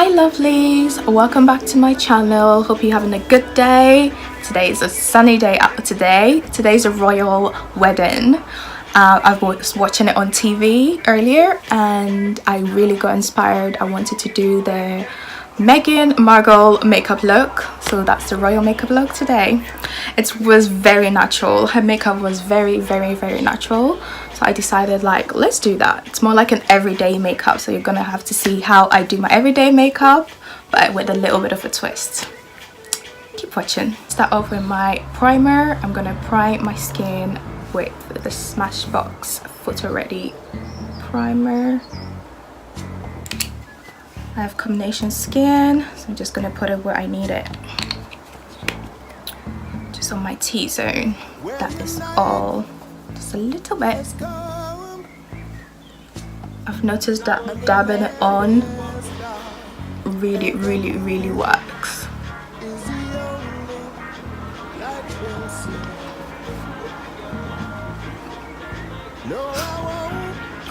Hi lovelies, welcome back to my channel. Hope you're having a good day. Today is a sunny day out today. Today's a royal wedding. I was watching it on TV earlier and I really got inspired. I wanted to do the Meghan Markle makeup look, so that's the royal makeup look today. It was very natural. Her makeup was very natural, so I decided, like, let's do that. It's more like an everyday makeup, so you're gonna have to see how I do my everyday makeup but with a little bit of a twist. Keep watching. Start off with my primer. I'm gonna prime my skin with the Smashbox Photo Ready primer. I have combination skin, so I'm just gonna put it where I need it, just on my T-zone. That is all, just a little bit. I've noticed that dabbing it on really works.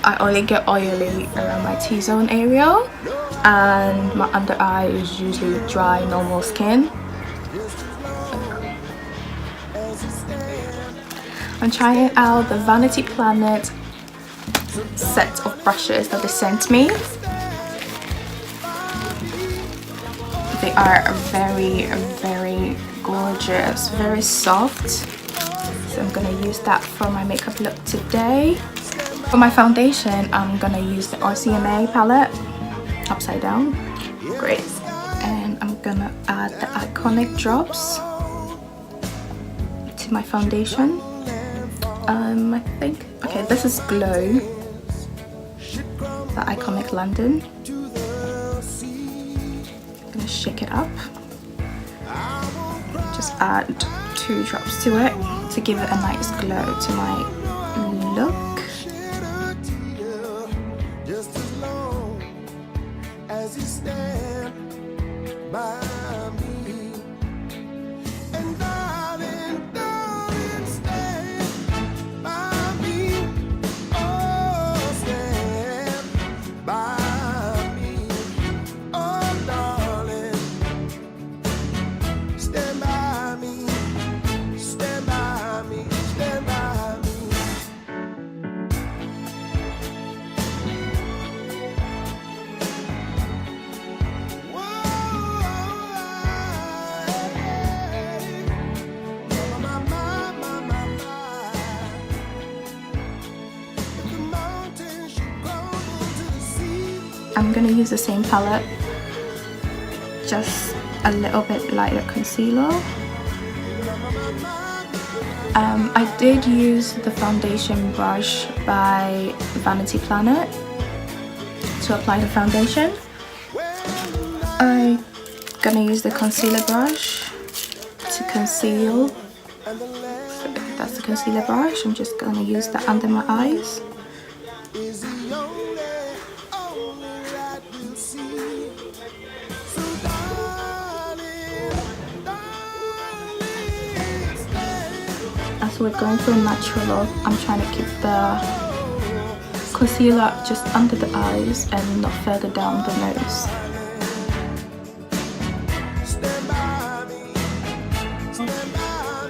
I only get oily around my T-zone area, and my under eye is usually dry, normal skin. I'm trying out the Vanity Planet set of brushes that they sent me. They are very gorgeous, very soft, so I'm gonna use that for my makeup look today. For my foundation, I'm gonna use the RCMA palette, upside down, great, and I'm gonna add the Iconic drops to my foundation. I think, okay, this is Glow, the Iconic London. I'm gonna shake it up, just add 2 drops to it to give it a nice glow to my look. I'm gonna use the same palette, just a little bit lighter concealer. I did use the foundation brush by Vanity Planet to apply the foundation. I'm gonna use the concealer brush to conceal. So that's the concealer brush. I'm just gonna use that under my eyes. As we're going for a natural look, I'm trying to keep the concealer just under the eyes and not further down the nose.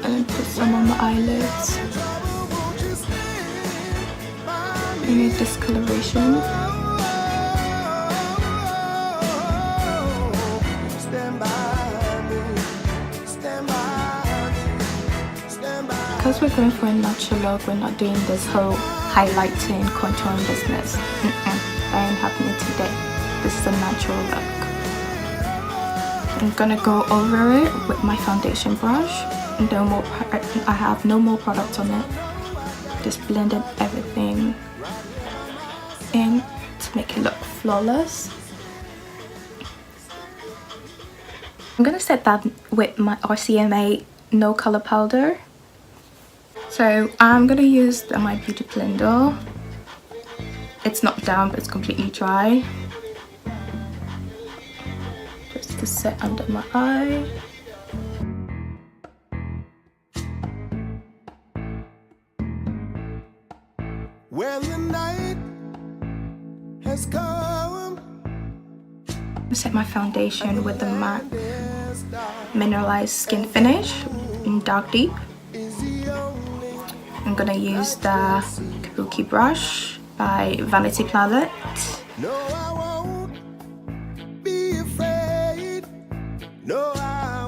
And put some on my eyelids. Any discoloration. Because we're going for a natural look, we're not doing this whole highlighting, contouring business. That ain't happening today. This is a natural look. I'm gonna go over it with my foundation brush. No more. I have no more product on it. Just blended everything in to make it look flawless. I'm gonna set that with my RCMA No Color Powder. So I'm gonna use my Beauty Blender. It's not damp, it's completely dry. Just to set under my eye. When the night has come, set my foundation with the MAC Mineralized Skin Finish in Dark Deep. I'm gonna use the Kabuki brush by Vanity Planet.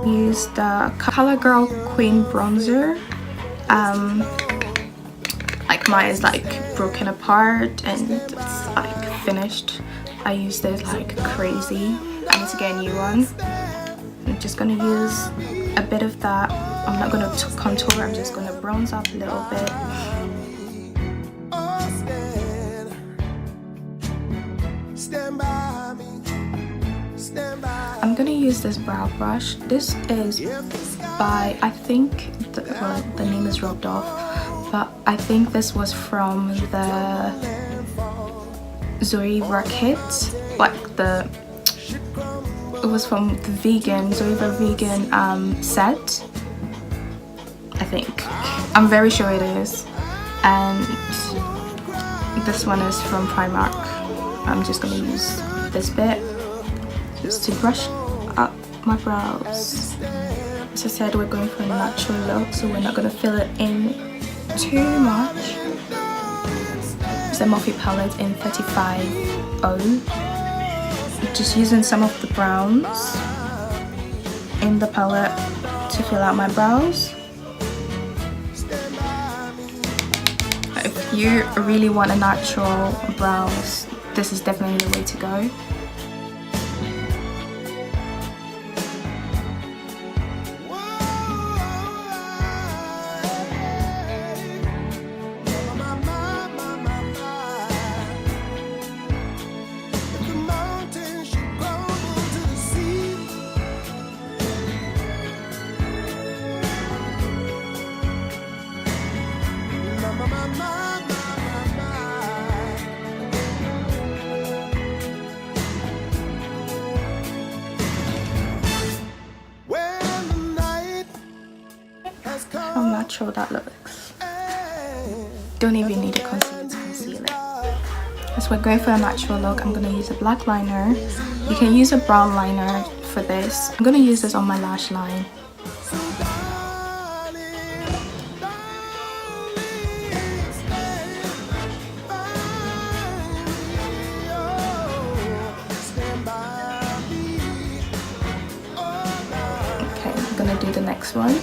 Use the CoverGirl Queen bronzer. Like mine is like broken apart and it's like finished. I use this like crazy. I need to get a new one. I'm just gonna use a bit of that. I'm not gonna contour, I'm just gonna bronze up a little bit. I'm gonna use this brow brush. This is by, I think the name is rubbed off, but I think this was from the Zoeva kit, like it was from the Zoeva vegan set, I think. I'm very sure it is. And this one is from Primark. I'm just gonna use this bit just to brush up my brows. As I said, we're going for a natural look, so we're not gonna fill it in too much. It's a Morphe palette in 35O. Just using some of the browns in the palette to fill out my brows. If you really want a natural brows, this is definitely the way to go. How natural that looks. Don't even need a concealer to conceal it. As we're going for a natural look, I'm going to use a black liner. You can use a brown liner for this. I'm going to use this on my lash line. Okay, I'm going to do the next one.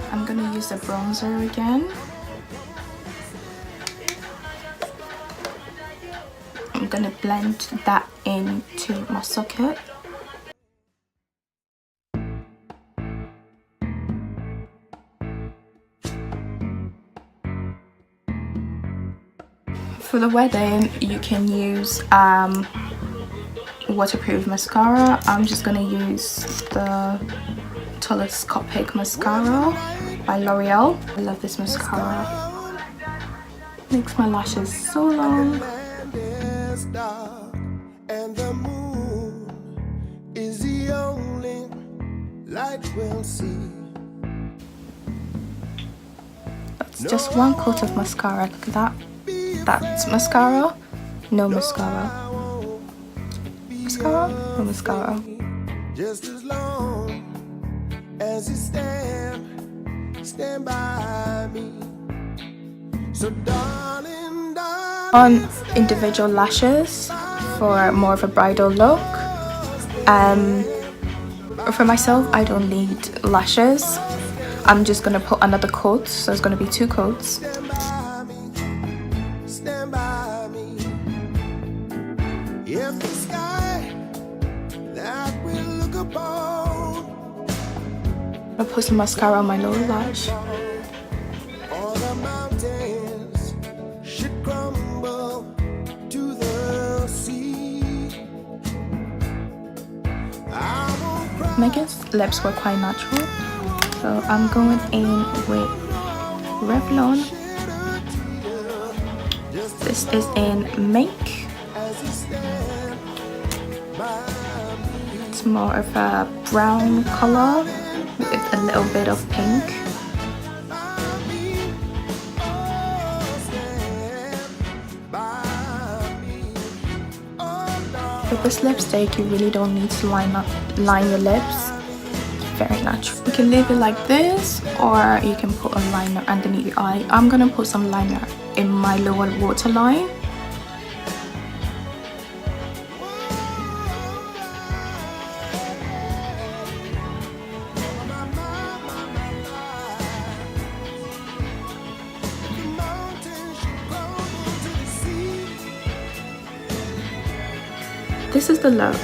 I'm gonna use the bronzer again. I'm gonna blend that into my socket. For the wedding, you can use waterproof mascara. I'm just gonna use the Telescopic mascara by L'Oreal. I love this mascara. Makes my lashes so long. And the moon is the only light we'll see. That's just one coat of mascara. Look at that. That's mascara. No mascara. Mascara. No mascara. Just as long as you stand by me. So darling, on individual lashes for more of a bridal look. For myself, I don't need lashes. I'm just gonna put another coat, so it's gonna be 2 coats. Stand by me. If the sky that we look upon. I'll put some mascara on my lower lash. Meghan's lips were quite natural, so I'm going in with Revlon. This is in Mink. It's more of a brown color with a little bit of pink. With this lipstick, you really don't need to line your lips. Very natural. You can leave it like this, or you can put a liner underneath your eye. I'm gonna put some liner in my lower waterline. This is the look.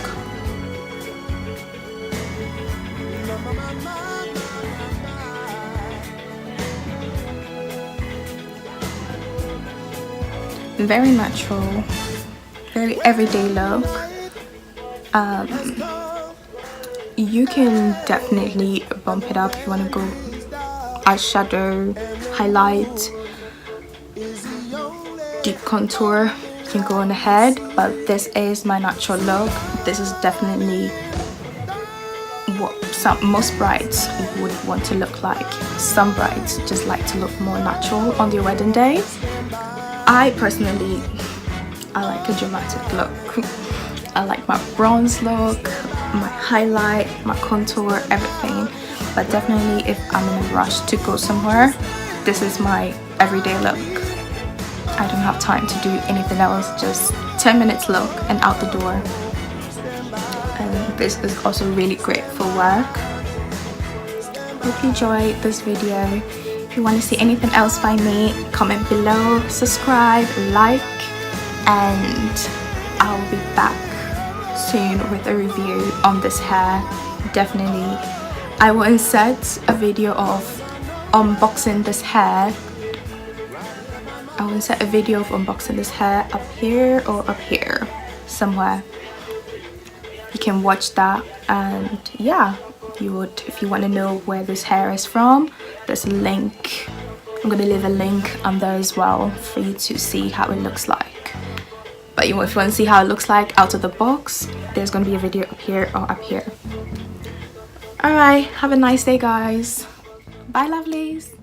Very natural, very everyday look. You can definitely bump it up if you want to go eyeshadow, highlight, deep contour. You can go on ahead, but this is my natural look. This is definitely what most brides would want to look like. Some brides just like to look more natural on their wedding day. I personally, I like a dramatic look. I like my bronze look, my highlight, my contour, everything. But definitely if I'm in a rush to go somewhere, this is my everyday look. I don't have time to do anything else, just 10 minutes look and out the door. And this is also really great for work. Hope you enjoyed this video. If you want to see anything else by me, comment below, subscribe, like, and I'll be back soon with a review on this hair. Definitely, I will insert a video of unboxing this hair. I will insert a video of unboxing this hair up here or up here somewhere. You can watch that, and yeah, if you want to know where this hair is from, there's a link. I'm gonna leave a link on there as well for you to see how it looks like. But if you want to see how it looks like out of the box, there's gonna be a video up here or up here. Alright, have a nice day guys. Bye lovelies.